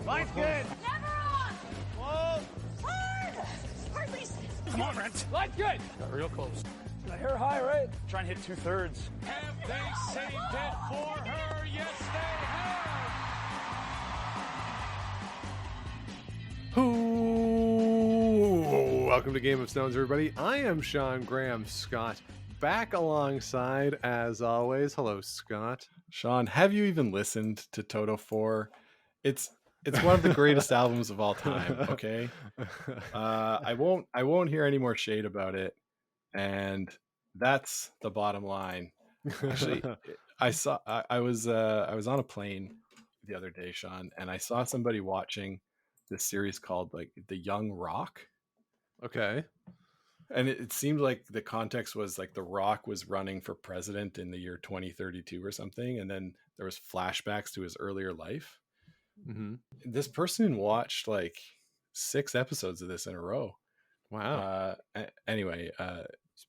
Line's good. Never on! Whoa. Hard! Hardly. Come on, Brent. Line's good. Got real close. I hear high, right? Try and hit 2/3. Have they saved it for her? Yes, they have. Welcome to Game of Stones, everybody. I am Sean Graham Scott, back alongside, as always. Hello, Scott. Sean, have you even listened to Toto 4? It's one of the greatest albums of all time. Okay, I won't hear any more shade about it, and that's the bottom line. Actually, I was on a plane the other day, Sean, and I saw somebody watching this series called like The Young Rock. Okay. And it seemed like the context was like The Rock was running for president in the year 2032 or something, and then there was flashbacks to his earlier life. Mm-hmm. This person watched like 6 episodes of this in a row. Wow. Anyway,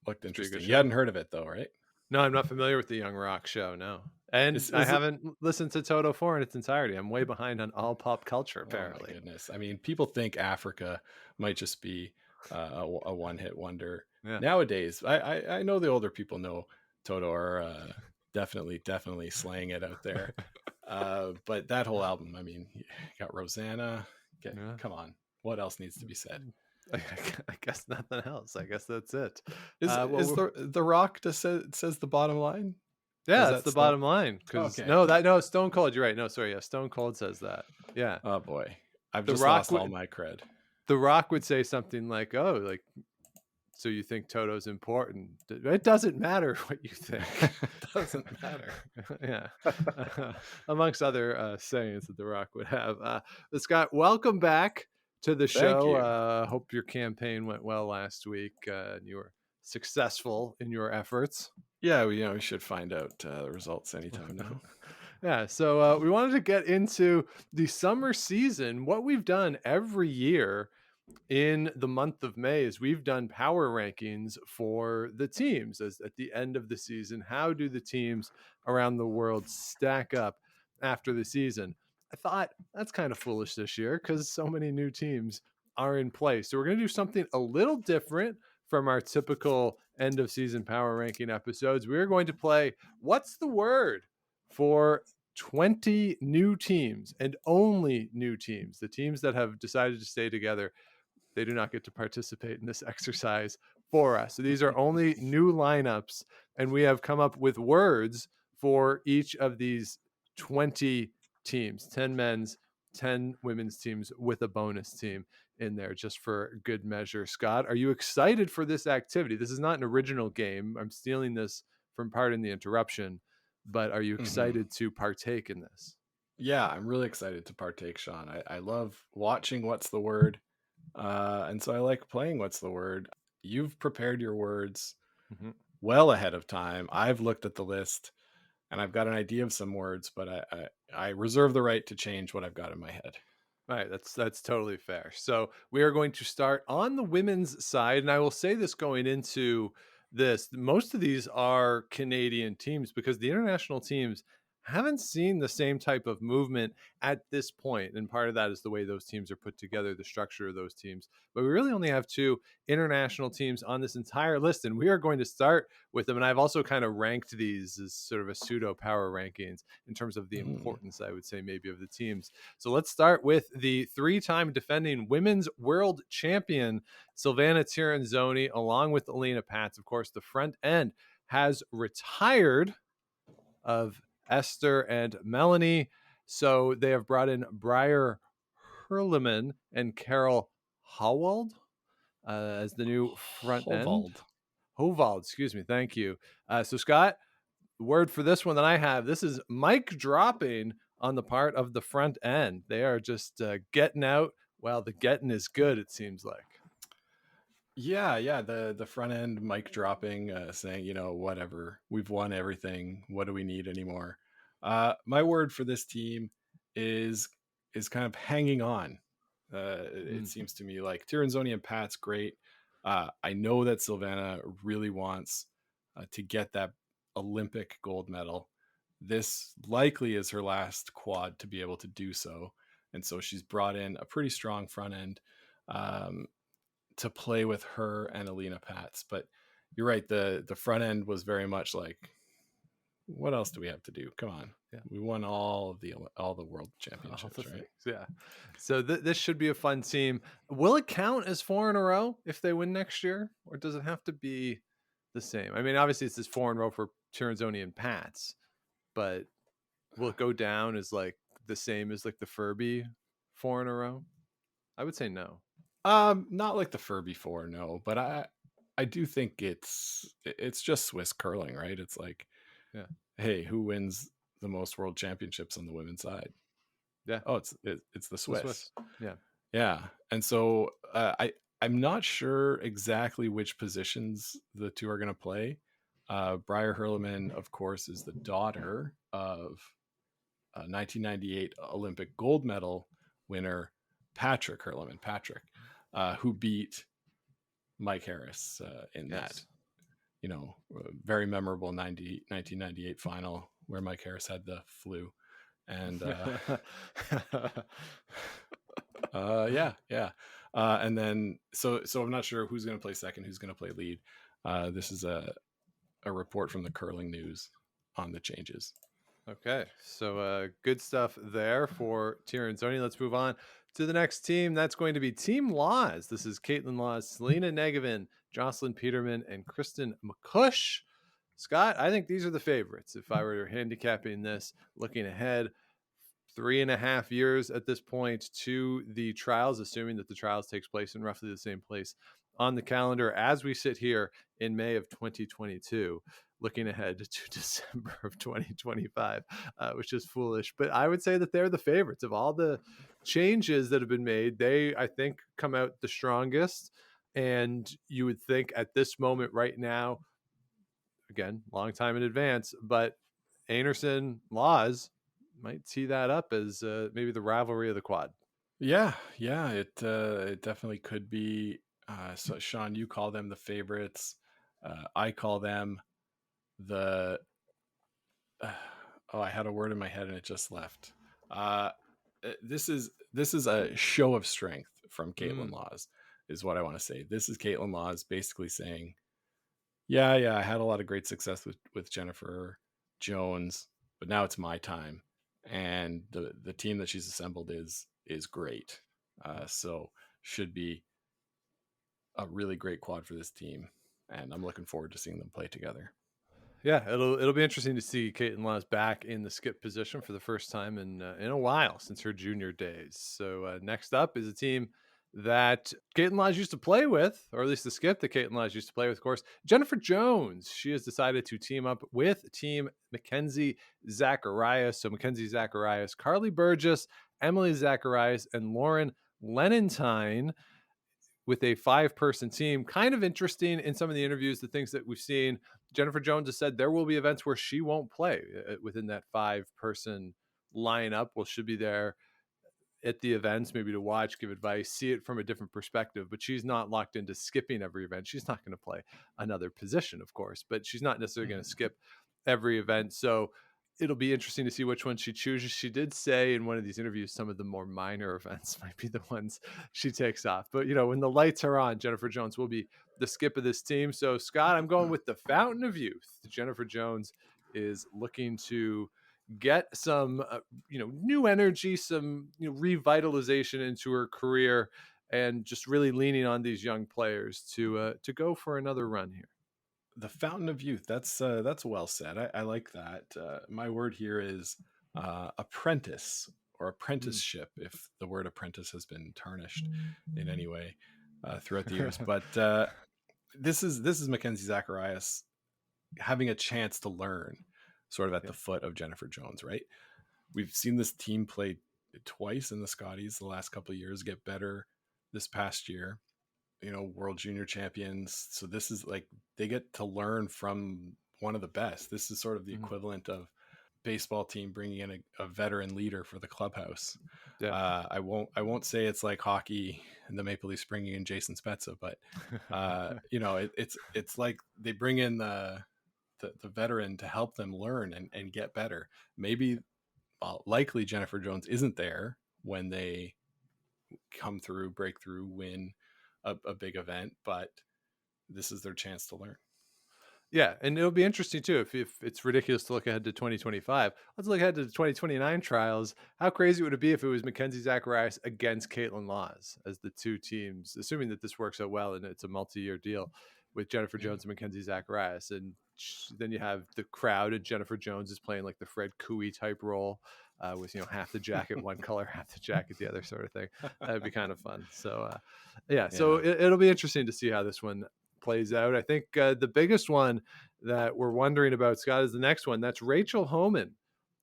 looked interesting. Show. You hadn't heard of it though, right? No, I'm not familiar with the Young Rock show. No, and I haven't listened to Toto 4 in its entirety. I'm way behind on all pop culture. Apparently, oh my goodness. I mean, people think Africa might just be a one-hit wonder. Yeah. Nowadays. I know the older people know Toto are definitely slaying it out there. But that whole album, I mean, you got Rosanna. Come on, what else needs to be said? I guess nothing else. I guess that's it. Is the Rock just says the bottom line? Yeah, that's the bottom line. Okay. No, Stone Cold. You're right. No, sorry. Yeah, Stone Cold says that. Yeah. Oh boy, I've just lost all my cred. The Rock would say something like, "Oh, like, so you think Toto's important? It doesn't matter what you think. It doesn't matter." Yeah. Amongst other sayings that The Rock would have. Scott, welcome back to the show. Hope your campaign went well last week. And you were successful in your efforts. Yeah, we should find out the results anytime now. Yeah, so we wanted to get into the summer season. What we've done every year in the month of May is we've done power rankings for the teams as at the end of the season. How do the teams around the world stack up after the season? I thought that's kind of foolish this year because so many new teams are in place. So we're going to do something a little different from our typical end of season power ranking episodes. We're going to play What's the Word for 20 new teams and only new teams. The teams that have decided to stay together, they do not get to participate in this exercise for us. So these are only new lineups, and we have come up with words for each of these 20 teams, 10 men's, 10 women's teams with a bonus team in there just for good measure. Scott, are you excited for this activity? This is not an original game. I'm stealing this from Pardon the Interruption, but are you excited to partake in this? Yeah, I'm really excited to partake, Sean. I love watching What's the Word. And so I like playing What's the Word. You've prepared your words well ahead of time. I've looked at the list and I've got an idea of some words, but I reserve the right to change what I've got in my head. All right, that's totally fair. So we are going to start on the women's side, and I will say this going into this, most of these are Canadian teams because the international teams haven't seen the same type of movement at this point. And part of that is the way those teams are put together, the structure of those teams. But we really only have 2 international teams on this entire list, and we are going to start with them. And I've also kind of ranked these as sort of a pseudo power rankings in terms of the importance, I would say, maybe of the teams. So let's start with the 3-time defending women's world champion, Silvana Tirinzoni, along with Alina Pats. Of course, the front end has retired of Esther and Melanie. So they have brought in Briar Hurleman and Carol Howald as the new front end. Hovald, excuse me. Thank you. So Scott, the word for this one that I have, this is mic dropping on the part of the front end. They are just getting out. Well, the getting is good, it seems like. Yeah. The front end mic dropping, saying, whatever, we've won everything. What do we need anymore? My word for this team is kind of hanging on. It seems to me like Tirinzoni and Pat's great. I know that Silvana really wants to get that Olympic gold medal. This likely is her last quad to be able to do so. and so she's brought in a pretty strong front end to play with her and Alina Pats. But you're right, the front end was very much like, what else do we have to do? Come on. Yeah. We won all the world championships, All the right? things, yeah. So this should be a fun team. Will it count as 4 in a row if they win next year, or does it have to be the same? I mean, obviously it's this 4 in a row for Tirinzoni and Pats, but will it go down as like the same as like the Furby 4 in a row? I would say no. Not like the Furby 4, no, but I do think it's just Swiss curling, right? It's like, yeah, hey, who wins the most world championships on the women's side? Yeah. Oh, it's the Swiss. Yeah. Yeah. And so I'm not sure exactly which positions the two are going to play. Briar Hurleman, of course, is the daughter of 1998 Olympic gold medal winner Patrick Hurleman, who beat Mike Harris in that, very memorable 1998 final where Mike Harris had the flu. And and then so I'm not sure who's going to play second, who's going to play lead. This is a report from the Curling News on the changes. Okay, so good stuff there for Tirinzoni. Let's move on to the next team. That's going to be Team Laws. This is Caitlin Laws, Selena Negevin, Jocelyn Peterman, and Kristen McCush. Scott, I think these are the favorites. If I were handicapping this, looking ahead, 3.5 years at this point to the trials, assuming that the trials takes place in roughly the same place on the calendar as we sit here in May of 2022, looking ahead to December of 2025, which is foolish. But I would say that they're the favorites of all the changes that have been made. They, I think, come out the strongest. And you would think at this moment right now, again, long time in advance, but Einarson Laws might tee that up as maybe the rivalry of the quad. Yeah, it definitely could be. So Sean, you call them the favorites. I call them the. I had a word in my head and it just left. This is a show of strength from Caitlin Laws, is what I want to say. This is Caitlin Laws basically saying, yeah, I had a lot of great success with Jennifer Jones, but now it's my time. And the team that she's assembled is great. So should be a really great quad for this team, and I'm looking forward to seeing them play together. Yeah, it'll be interesting to see Caitlin Laws back in the skip position for the first time in a while since her junior days. So next up is a team that Caitlin Laws used to play with, or at least the skip that Caitlin Laws used to play with, of course, Jennifer Jones. She has decided to team up with Team Mackenzie Zacharias. So Mackenzie Zacharias, Carly Burgess, Emily Zacharias, and Lauren Lenentine with a 5-person team. Kind of interesting in some of the interviews, the things that we've seen. Jennifer Jones has said there will be events where she won't play within that 5-person lineup. Well, she'll be there at the events, maybe to watch, give advice, see it from a different perspective, but she's not locked into skipping every event. She's not going to play another position, of course, but she's not necessarily going to skip every event. So it'll be interesting to see which one she chooses. She did say in one of these interviews, some of the more minor events might be the ones she takes off. But, when the lights are on, Jennifer Jones will be the skip of this team. So, Scott, I'm going with the Fountain of Youth. Jennifer Jones is looking to get some, new energy, some, revitalization into her career, and just really leaning on these young players to go for another run here. The Fountain of Youth. That's well said. I like that. My word here is apprentice or apprenticeship, if the word apprentice has been tarnished in any way throughout the years. But this is Mackenzie Zacharias having a chance to learn sort of at the foot of Jennifer Jones, right? We've seen this team play twice in the Scotties the last couple of years, get better this past year. World junior champions. So this is like, they get to learn from one of the best. This is sort of the equivalent of baseball team bringing in a veteran leader for the clubhouse. Yeah. I won't say it's like hockey and the Maple Leafs bringing in Jason Spezza, but it's like they bring in the veteran to help them learn and get better. Maybe, likely Jennifer Jones isn't there when they come through, break through, win a big event, but this is their chance to learn. Yeah, and it'll be interesting too if it's ridiculous to look ahead to 2025. Let's look ahead to the 2029 trials. How crazy would it be if it was Mackenzie Zacharias against Caitlin Laws as the two teams, assuming that this works out well and it's a multi-year deal with Jennifer Jones and Mackenzie Zacharias, and then you have the crowd and Jennifer Jones is playing like the Fred Cooey type role. With half the jacket one color, half the jacket the other, sort of thing. That'd be kind of fun. So so it'll be interesting to see how this one plays out. I think the biggest one that we're wondering about, Scott, is the next one. That's Rachel Homan,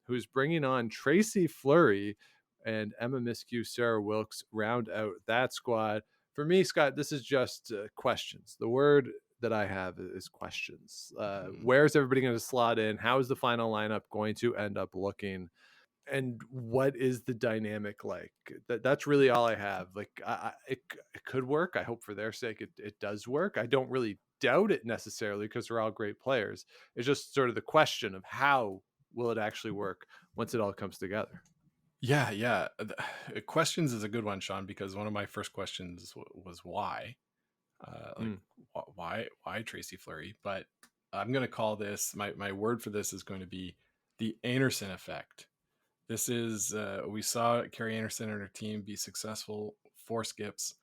who's bringing on Tracy Fleury and Emma Miskew, Sarah Wilkes round out that squad. For me, Scott, this is just questions. The word that I have is questions. Where's everybody going to slot in? How is the final lineup going to end up looking? And what is the dynamic like? That's really all I have. Like, it could work. I hope for their sake it does work. I don't really doubt it necessarily because they're all great players. It's just sort of the question of how will it actually work once it all comes together. Yeah. Questions is a good one, Sean, because one of my first questions was why, why Tracy Fleury? But I'm going to call this, my word for this is going to be the Anderson effect. This is, we saw Carrie Anderson and her team be successful, 4 skips.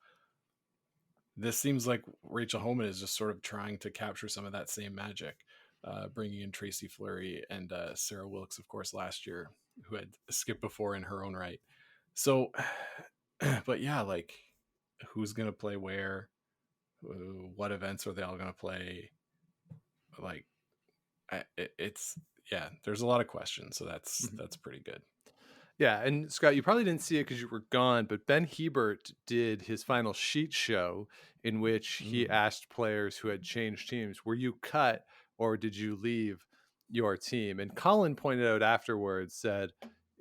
This seems like Rachel Homan is just sort of trying to capture some of that same magic, bringing in Tracy Fleury and Sarah Wilkes, of course, last year, who had skipped before in her own right. So, but yeah, like, who's going to play where? What events are they all going to play? Like, there's a lot of questions. So that's pretty good. Yeah, and Scott, you probably didn't see it because you were gone, but Ben Hebert did his final sheet show in which he asked players who had changed teams, were you cut or did you leave your team? And Colin pointed out afterwards, said,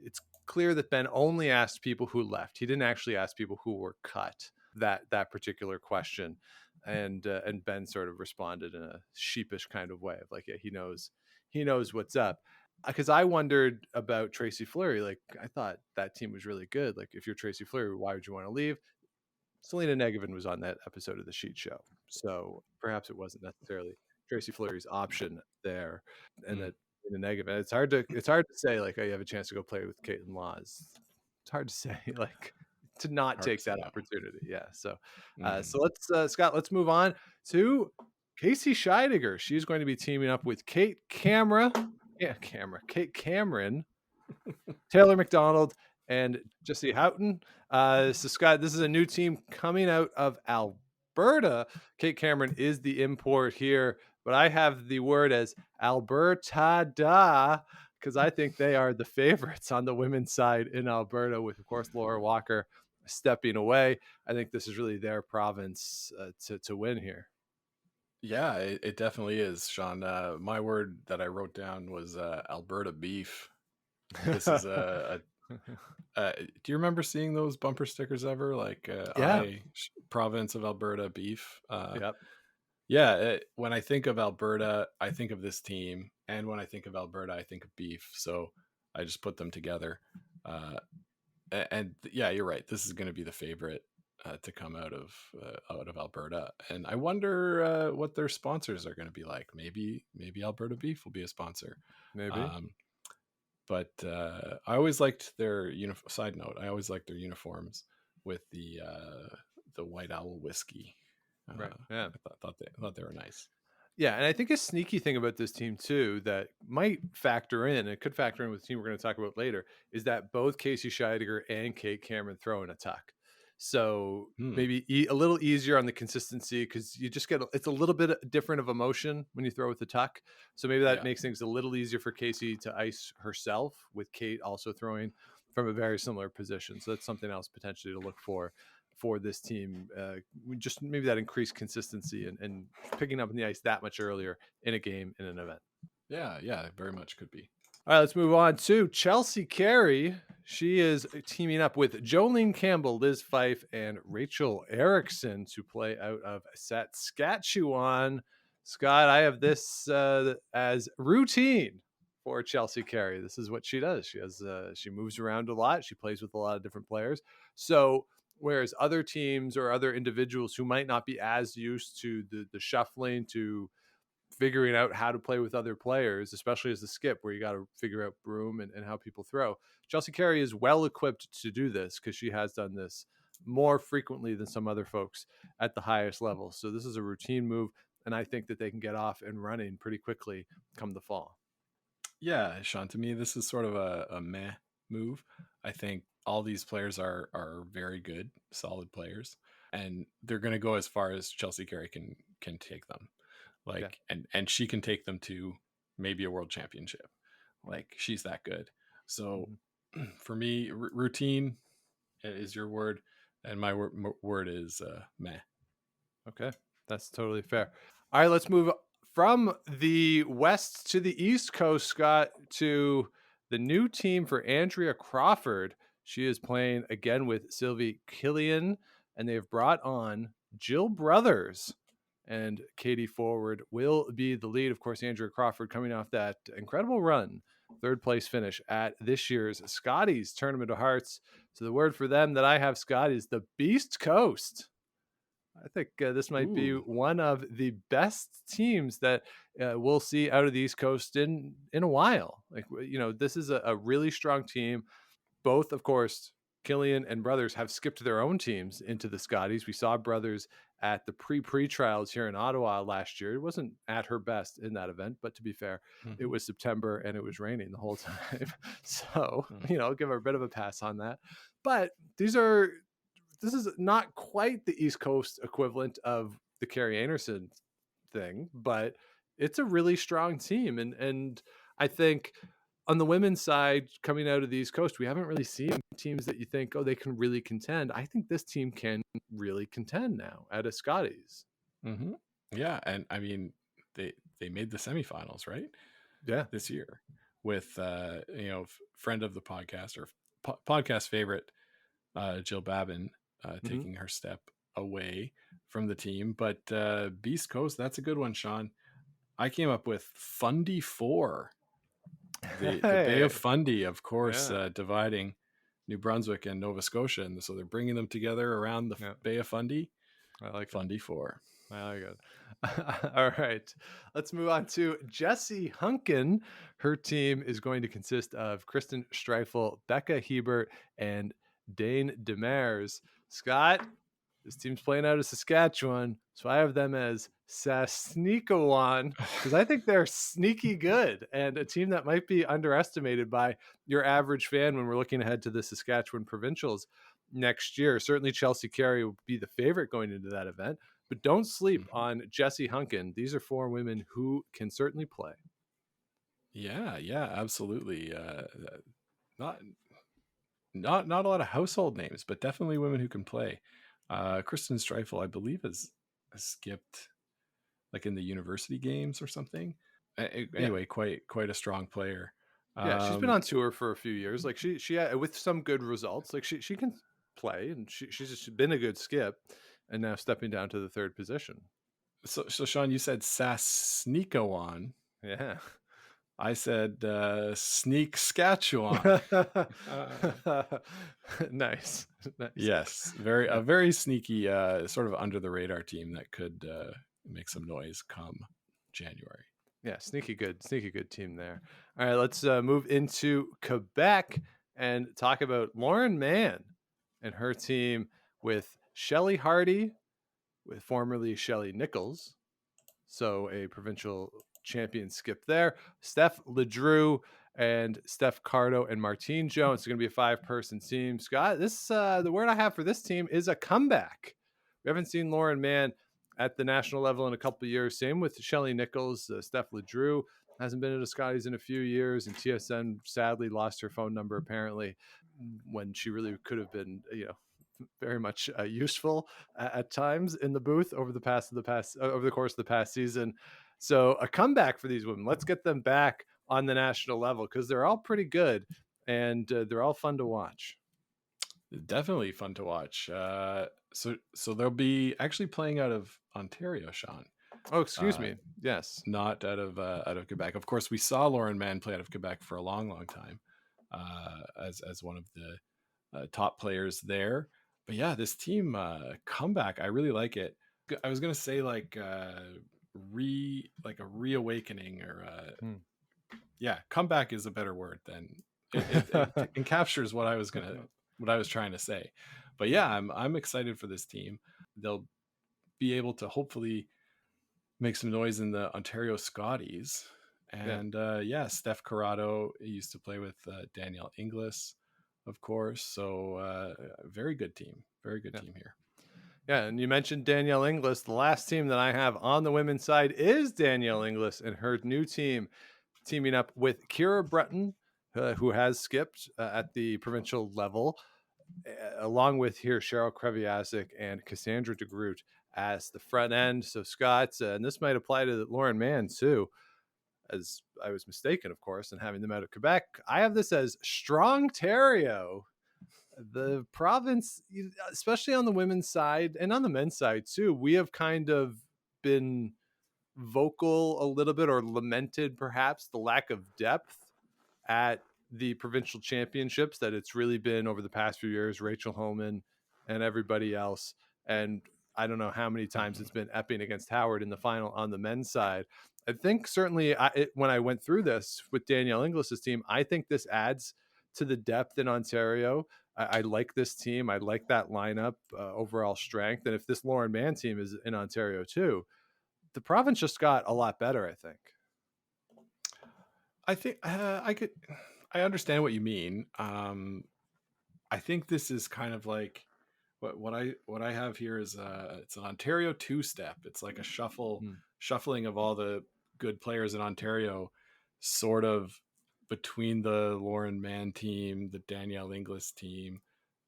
it's clear that Ben only asked people who left. He didn't actually ask people who were cut that particular question. And Ben sort of responded in a sheepish kind of way of like, yeah, he knows what's up. Because I wondered about Tracy Fleury. Like, I thought that team was really good. Like, if you're Tracy Fleury, why would you want to leave? Selena Negevin was on that episode of the Sheet Show. So perhaps it wasn't necessarily Tracy Fleury's option there. And that Selena Negevin, it's hard to say, like, oh, you have a chance to go play with Caitlin Laws. It's hard to say, like, to not take that opportunity. Yeah. So, so let's, Scott, let's move on to Casey Scheidegger. She's going to be teaming up with Kate Cameron, Taylor McDonald, and Jesse Houghton. So Scott, this is a new team coming out of Alberta. Kate Cameron is the import here, but I have the word as Alberta because I think they are the favorites on the women's side in Alberta with, of course, Laura Walker stepping away. I think this is really their province to win here. Yeah, it definitely is, Sean. My word that I wrote down was Alberta beef. This is do you remember seeing those bumper stickers ever? Like, province of Alberta beef. Yep. Yeah, when I think of Alberta, I think of this team. And when I think of Alberta, I think of beef. So I just put them together. And yeah, you're right. This is going to be the favorite to come out of Alberta, and I wonder what their sponsors are going to be like. Maybe Alberta Beef will be a sponsor. Maybe. But I always liked their side note. I always liked their uniforms with the White Owl whiskey. Right. Yeah. I thought they were nice. Yeah, and I think a sneaky thing about this team too that might factor in, it could factor in with the team we're going to talk about later, is that both Casey Scheidegger and Kate Cameron throw in a tuck. So maybe a little easier on the consistency because you just it's a little bit different of emotion when you throw with the tuck. So maybe that makes things a little easier for Casey to ice herself with Kate also throwing from a very similar position. So that's something else potentially to look for this team. Just maybe that increased consistency and picking up in the ice that much earlier in a game, in an event. Yeah, very much could be. All right, let's move on to Chelsea Carey. She is teaming up with Jolene Campbell, Liz Fife, and Rachel Erickson to play out of Saskatchewan. Scott, I have this as routine for Chelsea Carey. This is what she does. She moves around a lot. She plays with a lot of different players. So whereas other teams or other individuals who might not be as used to the shuffling, to figuring out how to play with other players, especially as the skip where you got to figure out broom and how people throw, Chelsea Carey is well equipped to do this because she has done this more frequently than some other folks at the highest level. So this is a routine move, and I think that they can get off and running pretty quickly come the fall. Yeah, Sean, to me, this is sort of a meh move. I think all these players are very good, solid players, and they're going to go as far as Chelsea Carey can take them. Like, yeah. and she can take them to maybe a world championship. Like, she's that good. So for me, routine is your word, and my word is meh. Okay, that's totally fair. All right, let's move from the West to the East Coast, Scott, to the new team for Andrea Crawford. She is playing again with Sylvie Killian, and they have brought on Jill Brothers. And Katie Forward will be the lead. Of course, Andrea Crawford coming off that incredible run, third place finish at this year's Scotties Tournament of Hearts. So the word for them that I have, Scott, is the Beast Coast. I think this might be one of the best teams that we'll see out of the East Coast in a while. Like, you know, this is a really strong team. Both, of course, Killian and Brothers have skipped their own teams into the Scotties. We saw Brothers at the pre-trials here in Ottawa last year. It wasn't at her best in that event, but to be fair, it was September and it was raining the whole time. So, you know, give her a bit of a pass on that. But this is not quite the East Coast equivalent of the Carrie Anderson thing, but it's a really strong team. And I think on the women's side, coming out of the East Coast, we haven't really seen teams that you think, oh, they can really contend. I think this team can really contend now at a Scotties. Mm-hmm. Yeah, and I mean, they made the semifinals, right? Yeah, this year with friend of the podcast or podcast favorite Jill Babin taking her step away from the team. But Beast Coast, that's a good one, Sean. I came up with Fundy 4. The Bay of Fundy, of course, dividing New Brunswick and Nova Scotia, and so they're bringing them together around the Bay of Fundy. I like Fundy 4. I like it. All right, let's move on to Jessie Hunkin. Her team is going to consist of Kristen Streifel, Becca Hebert, and Dane Demers. Scott, this team's playing out of Saskatchewan, so I have them as Saskatchewan because I think they're sneaky good and a team that might be underestimated by your average fan when we're looking ahead to the Saskatchewan Provincials next year. Certainly Chelsea Carey will be the favorite going into that event, but don't sleep on Jessie Hunkin. These are 4 women who can certainly play. Yeah, absolutely. Not a lot of household names, but definitely women who can play. Kristen Streifel, I believe, has skipped like in the university games or something. Anyway, quite a strong player. Yeah, she's been on tour for a few years. Like she with some good results. Like she can play, and she's just been a good skip, and now stepping down to the 3rd position. So Sean, you said Saskatchewan. Yeah. I said Sneak Saskatchewan. Nice. Yes, a very sneaky, sort of under the radar team that could make some noise come January. Yeah, sneaky good team there. All right, let's move into Quebec and talk about Lauren Mann and her team with Shelley Hardy, with formerly Shelley Nichols, so a provincial champion skip there. Steph Ledrew and Steph Cardo and Martine Jones. It's going to be a 5-person team. Scott, this the word I have for this team is a comeback. We haven't seen Lauren Mann at the national level in a couple of years. Same with Shelley Nichols. Steph Ledrew hasn't been at a Scotties in a few years, and TSN sadly lost her phone number apparently when she really could have been, very much useful at times in the booth over the course of the past season. So a comeback for these women. Let's get them back on the national level because they're all pretty good and they're all fun to watch. Definitely fun to watch. So they'll be actually playing out of Ontario, Sean. Oh, excuse uh, me. Yes. not out of Quebec. Of course, we saw Lauren Mann play out of Quebec for a long, long time as one of the top players there. But yeah, this team comeback, I really like it. I was gonna say like a reawakening or yeah, comeback is a better word than it encaptures what I was trying to say. But yeah, I'm excited for this team. They'll be able to hopefully make some noise in the Ontario Scotties. And yeah, Steph Corrado used to play with Danielle Inglis, of course. So very good team. Very good team here. Yeah, and you mentioned Danielle Inglis. The last team that I have on the women's side is Danielle Inglis and her new team, teaming up with Kira Breton, who has skipped at the provincial level, along with here Cheryl Kreviasik and Cassandra DeGroot as the front end. So Scott, and this might apply to Lauren Mann too, as I was mistaken, of course, in having them out of Quebec. I have this as Strong Ontario. The province, especially on the women's side and on the men's side too, we have kind of been vocal a little bit, or lamented perhaps the lack of depth at the provincial championships that it's really been over the past few years. Rachel Homan and everybody else. And I don't know how many times it's been Epping against Howard in the final on the men's side. I think certainly when I went through this with Danielle Inglis's team, I think this adds to the depth in Ontario. I like this team. I like that lineup, overall strength. And if this Lauren Mann team is in Ontario too, the province just got a lot better, I think. I think I understand what you mean. I think this is kind of like what I have here is it's an Ontario two-step. It's like a shuffling of all the good players in Ontario, sort of between the Lauren Mann team, the Danielle Inglis team,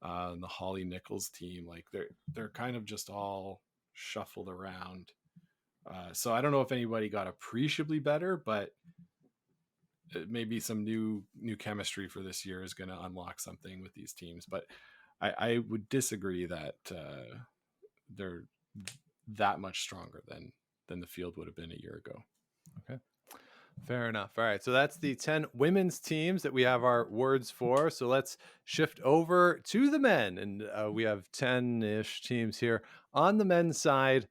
and the Holly Nichols team. Like they're kind of just all shuffled around. So I don't know if anybody got appreciably better, but maybe some new chemistry for this year is going to unlock something with these teams. But I would disagree that they're that much stronger than the field would have been a year ago. Okay. Fair enough. All right. So that's the 10 women's teams that we have our words for. So let's shift over to the men. And we have 10-ish teams here on the men's side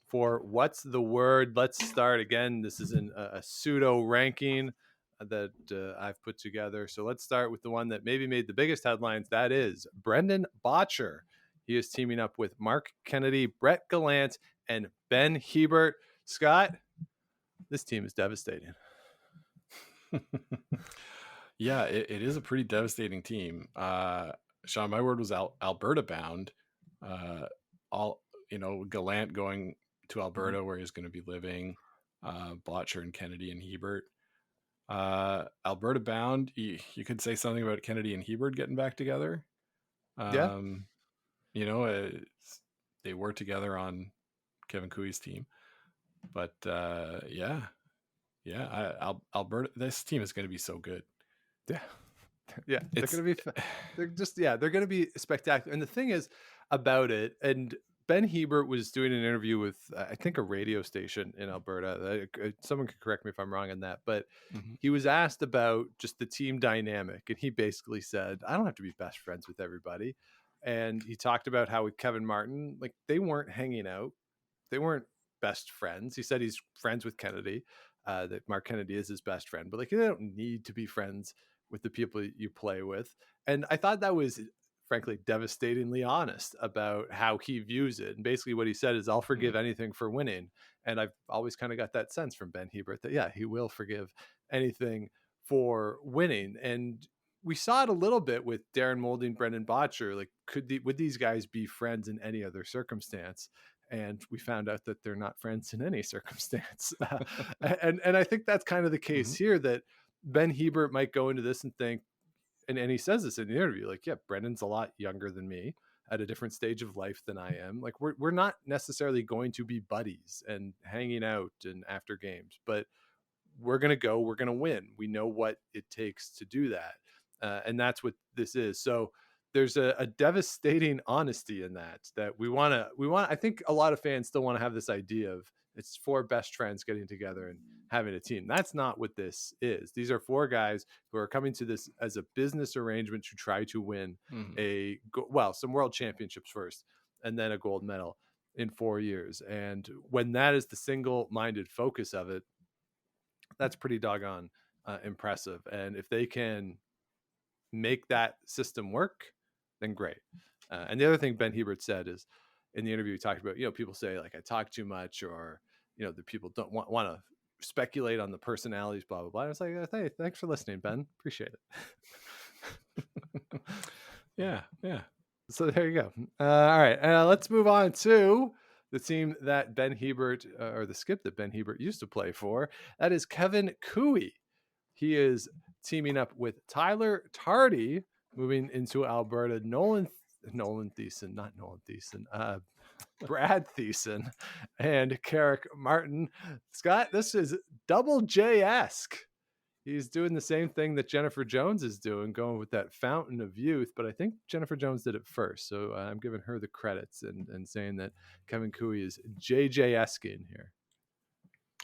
for what's the word. Let's start again. This is a pseudo ranking that I've put together. So let's start with the one that maybe made the biggest headlines. That is Brendan Bottcher. He is teaming up with Mark Kennedy, Brett Gallant, and Ben Hebert. Scott, this team is devastating. Yeah, it is a pretty devastating team. Sean, my word was Alberta bound. Gallant going to Alberta where he's going to be living, Bottcher and Kennedy and Hebert. Alberta bound, you could say something about Kennedy and Hebert getting back together. They were together on Kevin Cooey's team, but Alberta, this team is going to be so good. Yeah, they're going to be spectacular. And the thing is about it, and Ben Hebert was doing an interview with, I think, a radio station in Alberta. Someone could correct me if I'm wrong on that, but he was asked about just the team dynamic, and he basically said, I don't have to be best friends with everybody. And he talked about how with Kevin Martin, like, they weren't hanging out. They weren't best friends. He said he's friends with Kennedy, that Mark Kennedy is his best friend, but like, they don't need to be friends with the people you play with. And I thought that was, frankly, devastatingly honest about how he views it. And basically what he said is, I'll forgive anything for winning. And I've always kind of got that sense from Ben Hebert that, yeah, he will forgive anything for winning. And we saw it a little bit with Darren Moulding, Brendan Bottcher. Like, would these guys be friends in any other circumstance? And we found out that they're not friends in any circumstance. And I think that's kind of the case here, that Ben Hebert might go into this and think, and he says this in the interview, like, yeah, Brendan's a lot younger than me at a different stage of life than I am. Like, we're not necessarily going to be buddies and hanging out and after games, but we're going to win. We know what it takes to do that. And that's what this is. So there's a devastating honesty in that we want to, I think a lot of fans still want to have this idea of, It's four best friends getting together and having a team. That's not what this is. These are four guys who are coming to this as a business arrangement to try to win some world championships first, and then a gold medal in 4 years. And when that is the single-minded focus of it, that's pretty doggone impressive. And if they can make that system work, then great. And the other thing Ben Hebert said is, in the interview, he talked about, people say like I talk too much, or the people don't want to speculate on the personalities, blah blah blah. I was like, hey, thanks for listening, Ben. Appreciate it. Yeah. So there you go. All right, let's move on to the team that Ben Hebert, or the skip that Ben Hebert used to play for. That is Kevin Koe. He is teaming up with Tyler Tardy, moving into Alberta. Brad Thiessen and Carrick Martin. Scott, this is double J-esque. He's doing the same thing that Jennifer Jones is doing, going with that fountain of youth, but I think Jennifer Jones did it first, so I'm giving her the credits and saying that Kevin Koe is JJ-esque in here.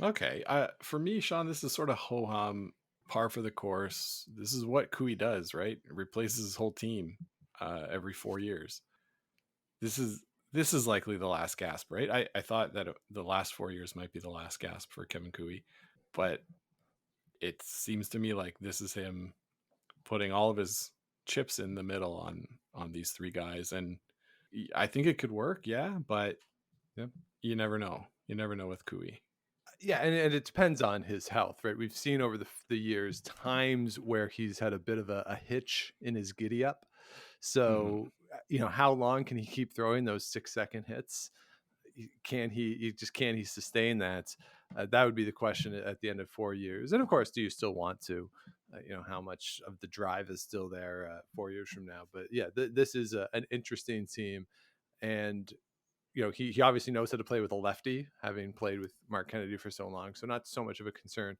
Okay. For me, Sean, this is sort of ho-hum, par for the course. This is what Koe does, right? It replaces his whole team every 4 years. This is likely the last gasp, right? I thought that the last 4 years might be the last gasp for Kevin Koe, but it seems to me like this is him putting all of his chips in the middle on these three guys. And I think it could work, yeah, but you never know. You never know with Koe. Yeah, and it depends on his health, right? We've seen over the years times where he's had a bit of a hitch in his giddy up. So, how long can he keep throwing those 6-second hits? Can he sustain that? That would be the question at the end of 4 years. And of course, do you still want to? How much of the drive is still there 4 years from now? But yeah, this is an interesting team, and he obviously knows how to play with a lefty, having played with Mark Kennedy for so long. So not so much of a concern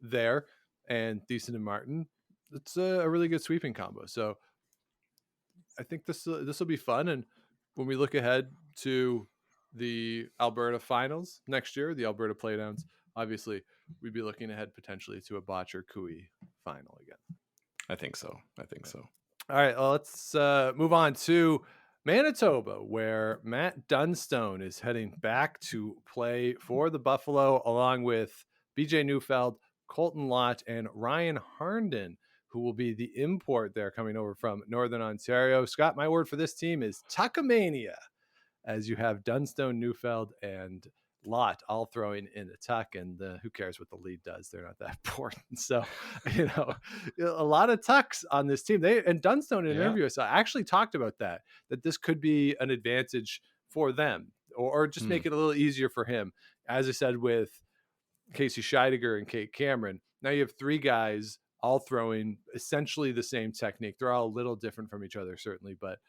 there. And Thiessen and Martin, it's a really good sweeping combo. So I think this will be fun. And when we look ahead to the Alberta finals next year, the Alberta Playdowns, obviously we'd be looking ahead potentially to a Botcher Koe final again. I think so. All right, well, let's move on to Manitoba, where Matt Dunstone is heading back to play for the Buffalo, along with BJ Neufeld, Colton Lott, and Ryan Harnden, who will be the import there coming over from Northern Ontario. Scott, my word for this team is Tuckamania, as you have Dunstone, Neufeld, and Lott all throwing in the tuck, and who cares what the lead does? They're not that important. So, a lot of tucks on this team. And Dunstone in an interview, so I actually talked about that this could be an advantage for them, or just make it a little easier for him. As I said, with Casey Scheidegger and Kate Cameron, now you have three guys all throwing essentially the same technique. They're all a little different from each other, certainly, but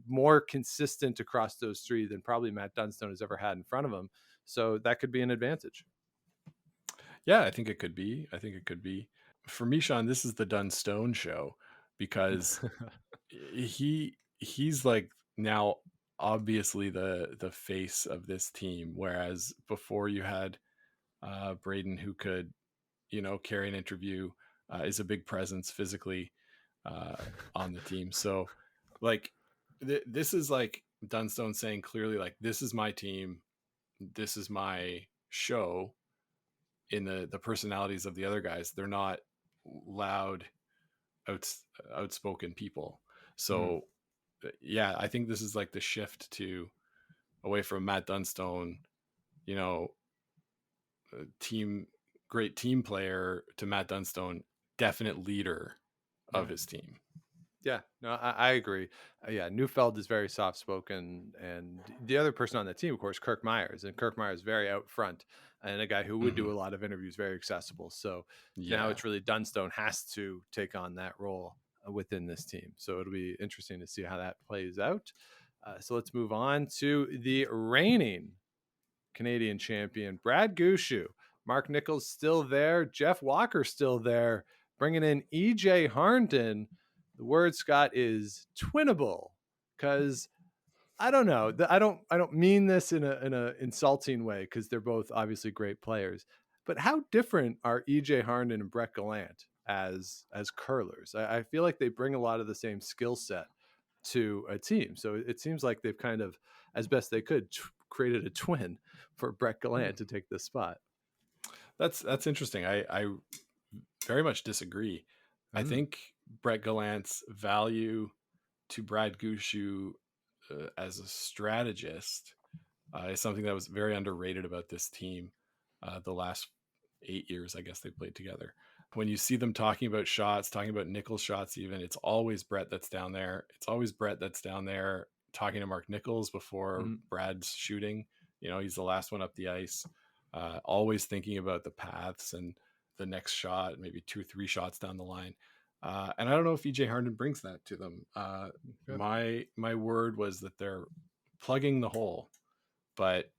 more consistent across those three than probably Matt Dunstone has ever had in front of him. So that could be an advantage. Yeah, I think it could be. For me, Sean, this is the Dunstone show, because he's like now obviously the face of this team, whereas before you had Braden, who could carry an interview, is a big presence physically on the team. So like this is like Dunstone saying clearly, like, this is my team, this is my show. In the personalities of the other guys, they're not loud, outspoken people. So yeah, I think this is like the shift away from Matt Dunstone, great team player, to Matt Dunstone, definite leader of his team. Yeah, no, I agree. Neufeld is very soft-spoken, and the other person on that team, of course, Kirk Myers, and Kirk Myers very out front, and a guy who would do a lot of interviews, very accessible. So now it's really Dunstone has to take on that role within this team. So it'll be interesting to see how that plays out. So let's move on to the reigning Canadian champion, Brad Gushue. Mark Nichols still there. Jeff Walker still there. Bringing in EJ Harnden. The word, Scott, is twinnable, because I don't know. I don't mean this in a insulting way because they're both obviously great players. But how different are EJ Harden and Brett Gallant as curlers? I feel like they bring a lot of the same skill set to a team. So it seems like they've kind of, as best they could, created a twin for Brett Gallant to take this spot. That's interesting. I very much disagree. I think Brett Gallant's value to Brad Gushue as a strategist is something that was very underrated about this team the last 8 years, I guess they played together. When you see them talking about shots, talking about Nichols shots, even, it's always Brett that's down there. It's always Brett that's down there talking to Mark Nichols before Brad's shooting. You know, he's the last one up the ice, always thinking about the paths and the next shot, maybe 2-3 shots down the line. And I don't know if EJ Harden brings that to them. My word was that they're plugging the hole, but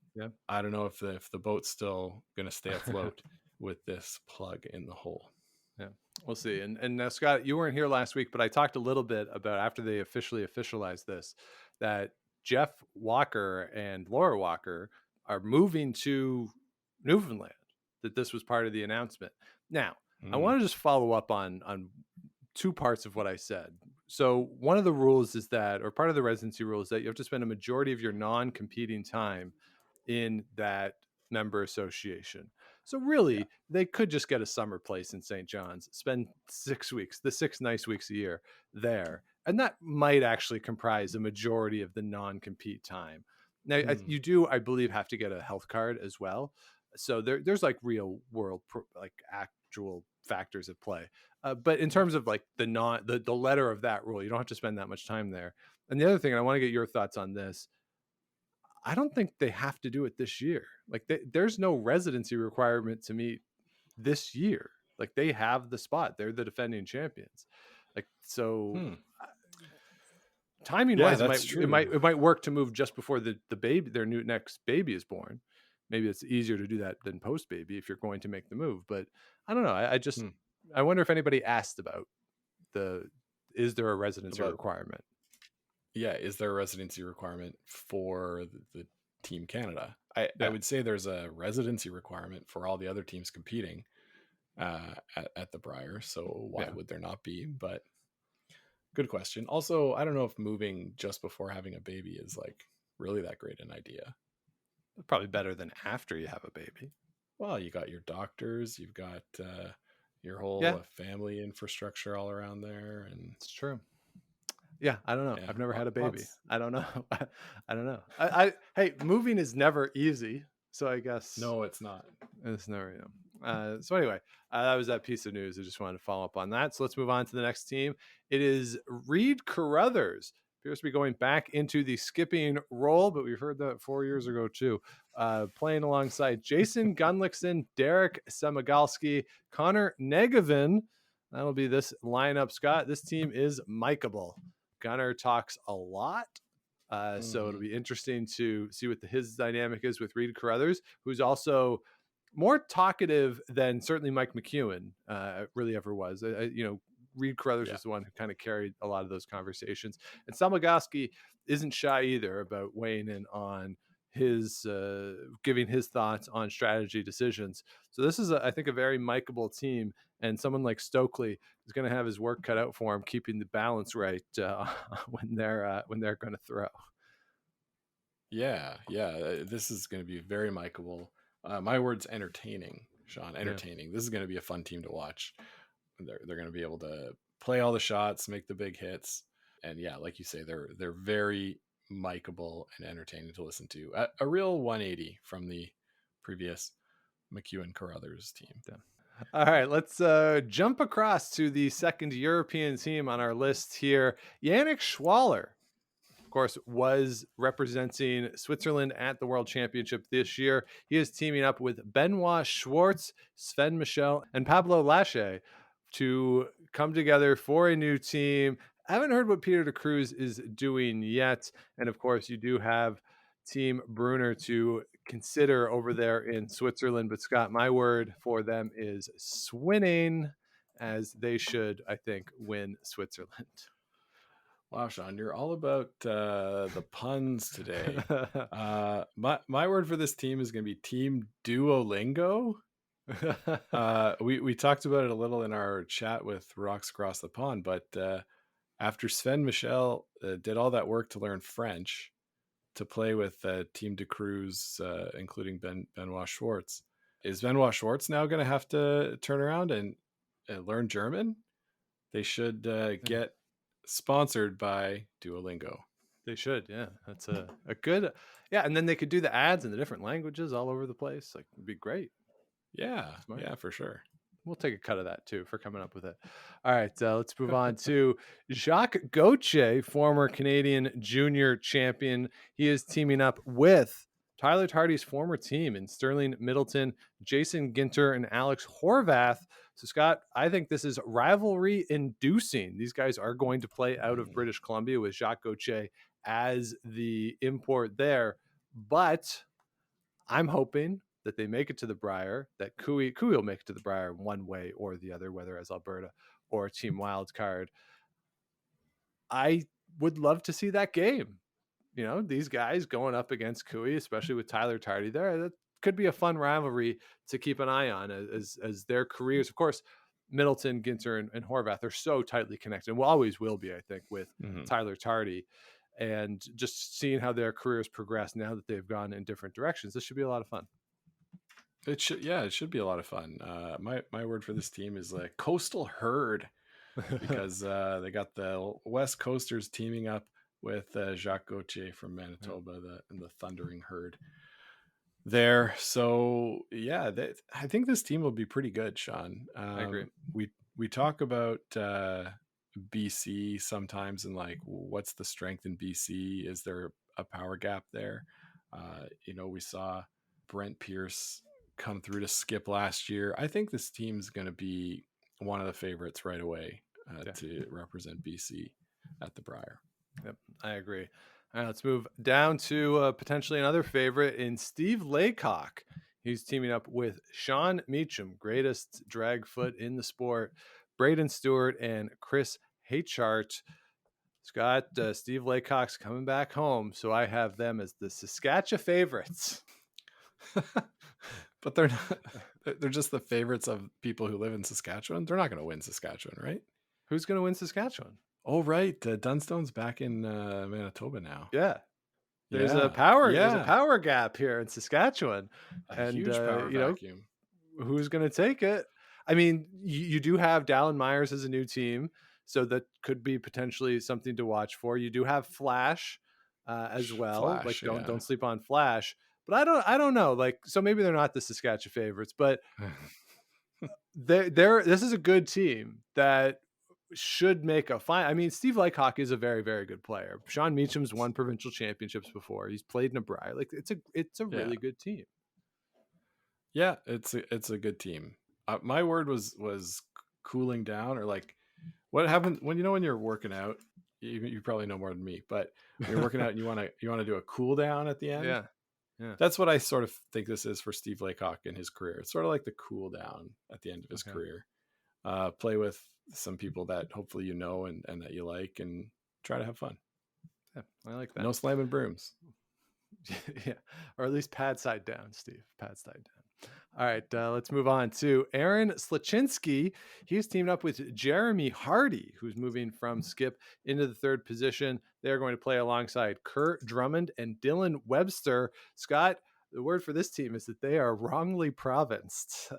I don't know if the boat's still going to stay afloat with this plug in the hole. Yeah, we'll see. And now, Scott, you weren't here last week, but I talked a little bit about after they officially officialized this, that Jeff Walker and Laura Walker are moving to Newfoundland, that this was part of the announcement. Now, I want to just follow up on two parts of what I said. So one of the rules is that, or part of the residency rule is that you have to spend a majority of your non-competing time in that member association. So really, they could just get a summer place in St. John's, spend 6 weeks, the 6 nice weeks a year there. And that might actually comprise a majority of the non-compete time. Now, you do, I believe, have to get a health card as well. So there's like real world, like actual factors at play. But in terms of like the letter of that rule, you don't have to spend that much time there. And the other thing, and I want to get your thoughts on this, I don't think they have to do it this year. Like there's no residency requirement to meet this year. Like they have the spot. They're the defending champions. Like, so timing wise, it might work to move just before the baby, their new next baby is born. Maybe it's easier to do that than post baby if you're going to make the move. But I don't know. I wonder if anybody asked about is there a residency requirement? Yeah, is there a residency requirement for the Team Canada? I would say there's a residency requirement for all the other teams competing at the Brier. So why would there not be? But good question. Also, I don't know if moving just before having a baby is like really that great an idea. Probably better than after you have a baby. Well, you got your doctors, you've got your whole family infrastructure all around there, and it's true. Yeah, I don't know. I've never had a baby. I don't know. I don't know. Hey, moving is never easy. So I guess no, it's not. It's never. So anyway, that was that piece of news. I just wanted to follow up on that. So let's move on to the next team. It is Reed Carruthers. Appears to be going back into the skipping role, but we've heard that 4 years ago too. Playing alongside Jason Gunlickson, Derek Semagalski, Connor Negevin. That'll be this lineup, Scott. This team is micable. Gunnar talks a lot. So it'll be interesting to see what his dynamic is with Reed Carruthers, who's also more talkative than certainly Mike McEwen really ever was. Reed Carruthers was the one who kind of carried a lot of those conversations. And Samagoski isn't shy either about weighing in on his giving his thoughts on strategy decisions. So this is, I think, a very micable team. And someone like Stokely is going to have his work cut out for him, keeping the balance right when they're going to throw. Yeah. This is going to be very micable. My word's entertaining, Sean. Entertaining. Yeah. This is going to be a fun team to watch. They're going to be able to play all the shots, make the big hits, and like you say, they're very micable and entertaining to listen to. A real 180 from the previous McEwen Carruthers team. Yeah. All right, let's jump across to the second European team on our list here. Yannick Schwaller, of course, was representing Switzerland at the World Championship this year. He is teaming up with Benoit Schwartz, Sven Michel, and Pablo Lache to come together for a new team. I haven't heard what Peter de Cruz is doing yet. And of course, you do have Team Brunner to consider over there in Switzerland. But Scott, my word for them is swinning, as they should, I think, win Switzerland. Wow, Sean, you're all about the puns today. My word for this team is going to be Team Duolingo. We talked about it a little in our chat with Rocks Across the Pond, but after Sven Michel did all that work to learn French to play with Team De Cruz, including Benoit Schwartz, is Benoit Schwartz now going to have to turn around and learn German? They should get sponsored by Duolingo. They should, yeah. That's a good, yeah. And then they could do the ads in the different languages all over the place. Like, it'd be great. Yeah, Smart. yeah, for sure. We'll take a cut of that too for coming up with it. All right, let's move on to Jacques Gauthier, former Canadian junior champion. He is teaming up with Tyler Tardy's former team in Sterling Middleton, Jason Ginter, and Alex Horvath. So, Scott, I think this is rivalry inducing. These guys are going to play out of British Columbia with Jacques Gauthier as the import there. But I'm hoping that they make it to the Brier, that Cooey will make it to the Brier one way or the other, whether as Alberta or Team Wildcard. I would love to see that game. You know, these guys going up against Cooey, especially with Tyler Tardy there. That could be a fun rivalry to keep an eye on as their careers. Of course, Middleton, Ginter, and Horvath are so tightly connected, and will always will be, I think, with Tyler Tardy. And just seeing how their careers progress now that they've gone in different directions, this should be a lot of fun. It should be a lot of fun. My word for this team is like Coastal Herd, because they got the West Coasters teaming up with Jacques Gauthier from Manitoba, and the Thundering Herd there. So yeah, I think this team will be pretty good, Sean. I agree. We talk about BC sometimes, and like, what's the strength in BC? Is there a power gap there? We saw Brent Pierce come through to skip last year. I think this team's going to be one of the favorites right away to represent BC at the Brier. Yep, I agree. All right, let's move down to potentially another favorite in Steve Laycock. He's teaming up with Sean Meacham, greatest drag foot in the sport, Braden Stewart, and Chris Haychart. Scott, Steve Laycock's coming back home, so I have them as the Saskatchewan favorites. But they're not. They're just the favorites of people who live in Saskatchewan. They're not going to win Saskatchewan, right? Who's going to win Saskatchewan? Oh, right. Dunstone's back in Manitoba now. Yeah. There's a power gap here in Saskatchewan. A huge power vacuum. Who's going to take it? I mean, you do have Dallin Myers as a new team, so that could be potentially something to watch for. You do have Flash as well. Don't sleep on Flash. But I don't know. Like, so maybe they're not the Saskatchewan favorites, but this is a good team that should make a fine. I mean, Steve Laycock is a very, very good player. Sean Meacham's won provincial championships before. He's played in a Brier. Like, it's a really good team. Yeah, it's a good team. My word was cooling down, or like, what happens when you're working out? You probably know more than me, but when you're working out and you want to do a cool down at the end. Yeah. That's what I sort of think this is for Steve Laycock in his career. It's sort of like the cool down at the end of his career. Play with some people that hopefully and that you like, and try to have fun. Yeah, I like that. No slamming brooms. Yeah, or at least pad side down, Steve. Pad side down. All right, let's move on to Aaron Slaczynski. He's teamed up with Jeremy Hardy, who's moving from skip into the third position. They're going to play alongside Kurt Drummond and Dylan Webster. Scott, the word for this team is that they are wrongly provinced.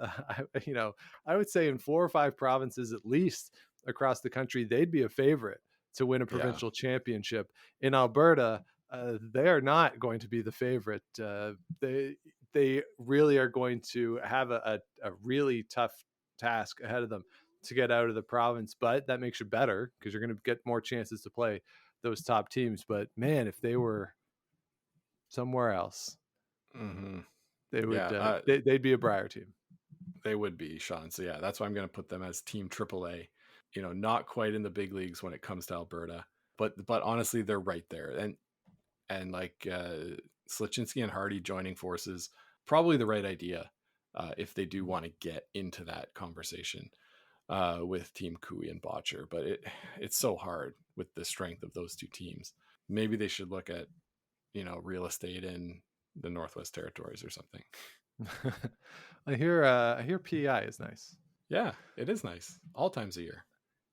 I would say in 4 or 5 provinces at least across the country, they'd be a favorite to win a provincial championship. In Alberta, they are not going to be the favorite. They really are going to have a really tough task ahead of them to get out of the province, but that makes you better because you're going to get more chances to play those top teams. But man, if they were somewhere else, they would they'd be a Brier team. They would be, Sean. So yeah, that's why I'm going to put them as Team AAA. Not quite in the big leagues when it comes to Alberta, but honestly, they're right there. And like Slaczynski and Hardy joining forces, probably the right idea if they do want to get into that conversation. with Team Kui and Botcher, but it's so hard with the strength of those two teams. Maybe they should look at, real estate in the Northwest Territories or something. I hear PEI is nice. Yeah, it is nice. All times a year.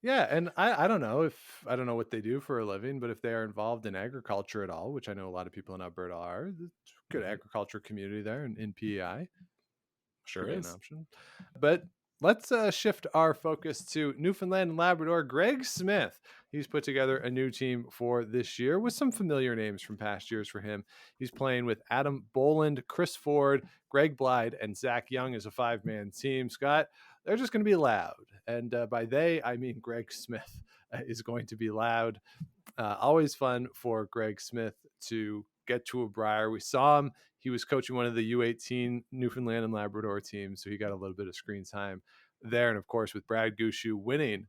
Yeah, and I don't know what they do for a living, but if they are involved in agriculture at all, which I know a lot of people in Alberta are, there's a good agriculture community there in PEI. Sure Could be is an option. But let's shift our focus to Newfoundland and Labrador. Greg Smith, he's put together a new team for this year with some familiar names from past years for him. He's playing with Adam Boland, Chris Ford, Greg Blyde, and Zach Young as a 5-man team. Scott, they're just going to be loud. And by they, I mean Greg Smith is going to be loud. Always fun for Greg Smith to get to a Brier. We saw him. He was coaching one of the U18 Newfoundland and Labrador teams, so he got a little bit of screen time there. And of course, with Brad Gushue winning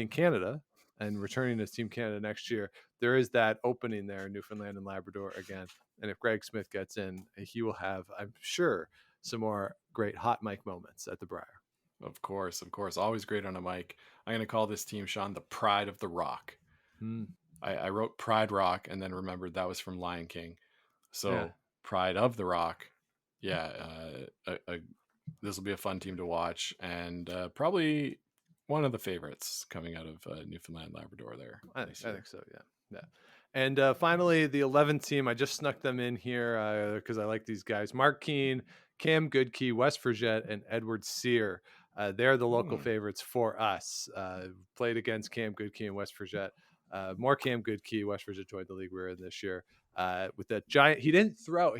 Canada and returning as Team Canada next year, there is that opening there in Newfoundland and Labrador again. And if Greg Smith gets in, he will have, I'm sure, some more great hot mic moments at the Brier. Of course. Always great on a mic. I'm going to call this team, Sean, the Pride of the Rock. I wrote Pride Rock and then remembered that was from Lion King. So yeah. Pride of the Rock. Yeah. This will be a fun team to watch, and probably one of the favorites coming out of Newfoundland Labrador there. I think so. Yeah. And finally, the 11th team, I just snuck them in here because I like these guys. Mark Keane, Cam Goodkey, West Forget, and Edward Sear. They're the local favorites for us. Played against Cam Goodkey and West Forget. More Cam Goodkey. West Forget joined the league we're in this year. With that giant, he didn't throw.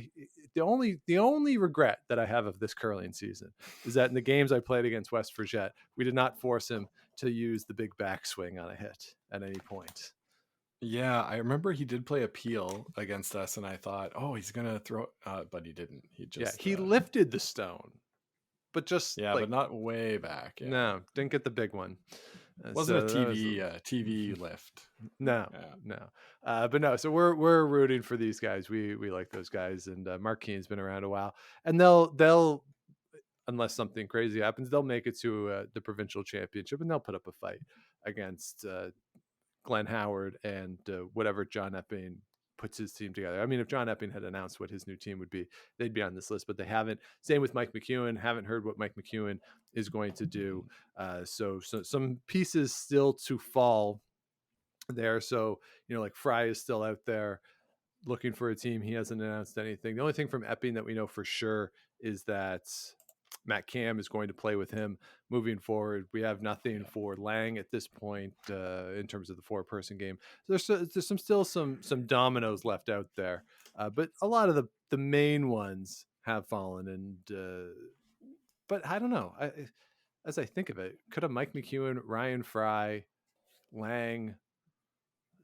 The only regret that I have of this curling season is that in the games I played against West Forget, we did not force him to use the big backswing on a hit at any point. Yeah, I remember he did play a peel against us, and I thought, oh, he's gonna throw, but he didn't. He lifted the stone, but just but not way back. Yeah. No, didn't get the big one. Wasn't a TV lift. No. But no. So we're rooting for these guys. We like those guys, and Mark Keane's been around a while, and they'll unless something crazy happens, they'll make it to the provincial championship, and they'll put up a fight against Glenn Howard and whatever John Epping puts his team together. I mean, if John Epping had announced what his new team would be, they'd be on this list, but they haven't. Same with Mike McEwen. Haven't heard what Mike McEwen is going to do. So some pieces still to fall there. So, like Fry is still out there looking for a team. He hasn't announced anything. The only thing from Epping that we know for sure is that Matt Cam is going to play with him moving forward. We have nothing for Lang at this point in terms of the 4-person game. So there's still some dominoes left out there, but a lot of the main ones have fallen. And but I don't know. As I think of it, could a Mike McEwen, Ryan Fry, Lang,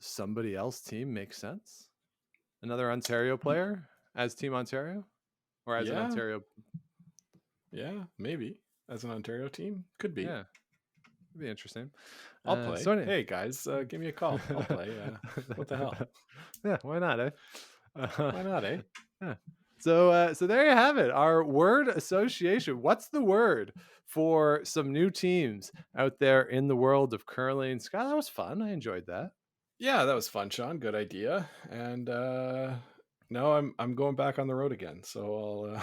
somebody else team make sense? Another Ontario player as Team Ontario, or as an Ontario? Yeah, maybe as an Ontario team, could be. Yeah, it'd be interesting. I'll play. Hey guys, give me a call. I'll play. What the hell? Yeah, why not? Why not? Yeah. So there you have it. Our word association. What's the word for some new teams out there in the world of curling? Scott, that was fun. I enjoyed that. Yeah, that was fun, Sean. Good idea. And no, I'm going back on the road again, so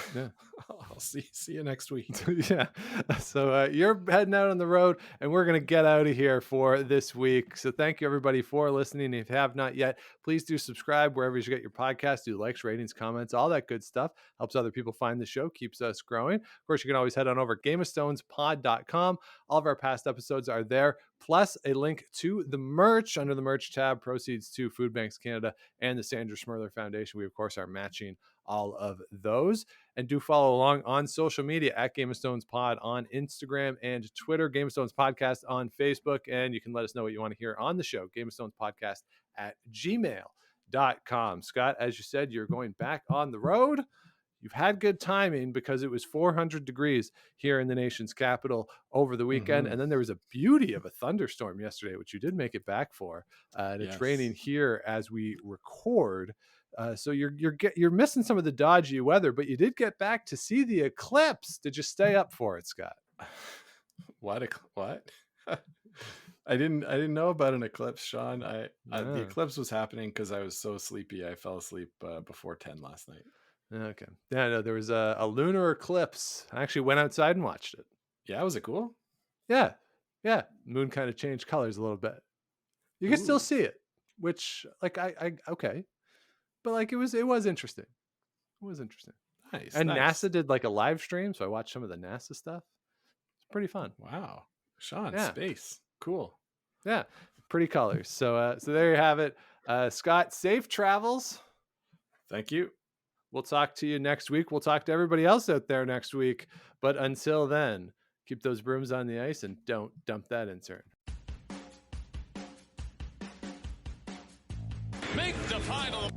I'll see you next week. Yeah. So you're heading out on the road, and we're gonna get out of here for this week. So thank you everybody for listening. If you have not yet, please do subscribe wherever you get your podcast. Do likes, ratings, comments, all that good stuff. Helps other people find the show, keeps us growing. Of course, you can always head on over GameOfStonesPod.com. All of our past episodes are there, plus a link to the merch under the merch tab. Proceeds to Food Banks Canada and the Sandra Schmirler Foundation. We, of course, are matching all of those. And do follow along on social media at Game of Stones Pod on Instagram and Twitter, Game of Stones Podcast on Facebook. And you can let us know what you want to hear on the show, Game of Stones Podcast at gmail.com. Scott, as you said, you're going back on the road. You've had good timing because it was 400 degrees here in the nation's capital over the weekend. And then there was a beauty of a thunderstorm yesterday, which you did make it back for. And it's raining here as we record. So you're missing some of the dodgy weather, but you did get back to see the eclipse. Did you stay up for it, Scott? What? I didn't know about an eclipse, Sean. The Yeah. eclipse was happening because I was so sleepy. I fell asleep before 10 last night. Okay. Yeah, no, there was a lunar eclipse. I actually went outside and watched it. Yeah, was it cool? Yeah. Yeah. Moon kind of changed colors a little bit. You can still Ooh. see it, which like I okay. But like it was interesting. It was interesting. Nice. And nice. NASA did like a live stream, so I watched some of the NASA stuff. It's pretty fun. Wow, Sean, Yeah. space, cool. Yeah, pretty colors. So so there you have it. Scott, safe travels. Thank you. We'll talk to you next week. We'll talk to everybody else out there next week. But until then, keep those brooms on the ice and don't dump that insert. Make the final.